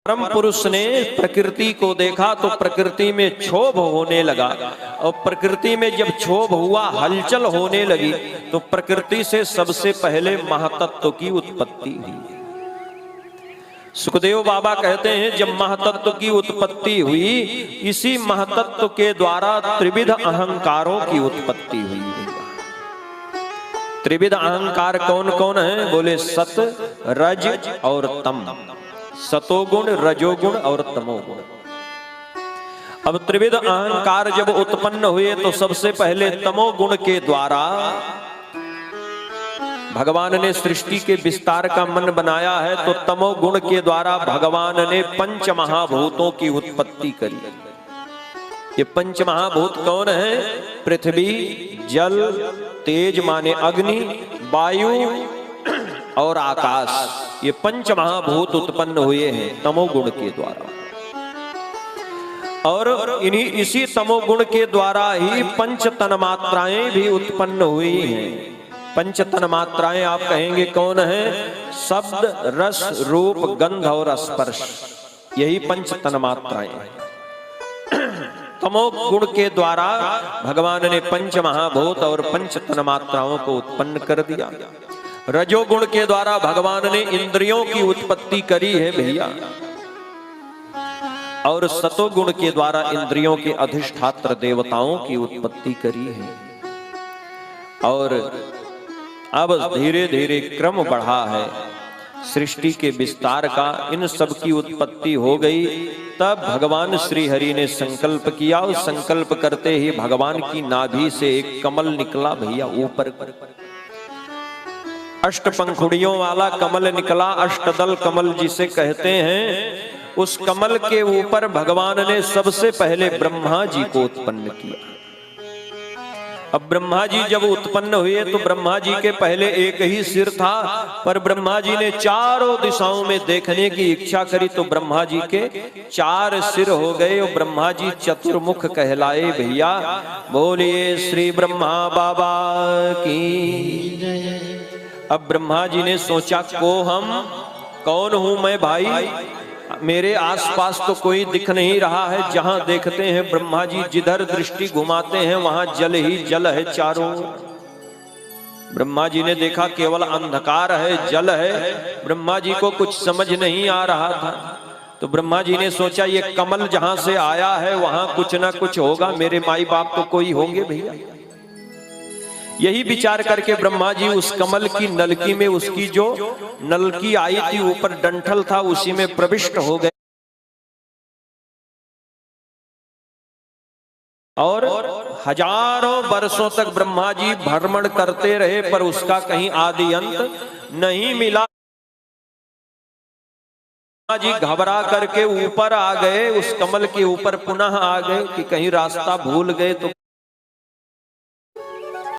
परम पुरुष ने प्रकृति को देखा तो प्रकृति में क्षोभ होने लगा, और प्रकृति में जब क्षोभ हुआ, हलचल होने लगी, तो प्रकृति से सबसे पहले महातत्व की उत्पत्ति हुई। सुखदेव बाबा कहते हैं जब महातत्व की उत्पत्ति हुई, इसी महातत्व के द्वारा त्रिविध अहंकारों की उत्पत्ति हुई। त्रिविध अहंकार कौन कौन है? बोले सत, रज और तम। सतोगुण, रजोगुण और तमोगुण। अब त्रिविध अहंकार जब उत्पन्न हुए तो सबसे पहले तमोगुण के द्वारा भगवान ने सृष्टि के विस्तार का मन बनाया है, तो तमोगुण के द्वारा भगवान ने पंच महाभूतों की उत्पत्ति करी। ये पंच महाभूत कौन है? पृथ्वी, जल, तेज माने अग्नि, वायु और आकाश। ये पंच महाभूत उत्पन्न हुए हैं तमोगुण के द्वारा, और इसी तमोगुण के द्वारा ही पंच तन्मात्राएं भी उत्पन्न हुई हैं। पंच तन्मात्राएं आप कहेंगे कौन है? शब्द, रस, रूप, गंध और स्पर्श, यही पंच तन्मात्राएं हैं। तमोगुण के द्वारा भगवान ने पंच महाभूत और पंच तन्मात्राओं को उत्पन्न कर दिया। रजोगुण के द्वारा भगवान ने इंद्रियों की उत्पत्ति करी है भैया, और सतोगुण के द्वारा इंद्रियों के अधिष्ठात्र देवताओं की उत्पत्ति करी है। और अब धीरे धीरे क्रम बढ़ा है सृष्टि के विस्तार का, इन सब की उत्पत्ति हो गई। तब भगवान श्री हरि ने संकल्प किया, और संकल्प करते ही भगवान की नाभि से एक कमल निकला भैया ऊपर। अष्ट पंखुड़ियों वाला कमल निकला, अष्टदल कमल जिसे कहते हैं। उस कमल के ऊपर भगवान ने सबसे पहले ब्रह्मा जी को उत्पन्न किया। अब ब्रह्मा जी जब उत्पन्न हुए तो ब्रह्मा जी के पहले एक ही सिर था, पर ब्रह्मा जी ने चारों दिशाओं में देखने की इच्छा करी तो ब्रह्मा जी के 4 सिर हो गए, और ब्रह्मा जी चतुर्मुख कहलाए भैया। बोलिए श्री ब्रह्मा बाबा की। अब ब्रह्मा जी ने सोचा को हम कौन हूं मैं भाई, मेरे आसपास तो कोई दिख नहीं रहा है। जहां देखते हैं ब्रह्मा जी जिधर दृष्टि घुमाते हैं वहां जल ही जल है चारों। ब्रह्मा जी ने देखा केवल अंधकार है, जल है। ब्रह्मा जी को कुछ समझ नहीं आ रहा था, तो ब्रह्मा जी ने सोचा ये कमल जहां से आया है वहां कुछ ना कुछ होगा, मेरे माई बाप तो कोई होंगे भैया। यही विचार करके ब्रह्मा जी उस कमल की नलकी में, उसकी जो नलकी आई थी ऊपर डंठल था, उसी में प्रविष्ट हो गए, और हजारों वर्षों तक ब्रह्मा जी भ्रमण करते रहे, पर उसका कहीं आदि अंत नहीं मिला। ब्रह्मा जी घबरा करके ऊपर आ गए, उस कमल के ऊपर पुनः आ गए कि कहीं रास्ता भूल गए तो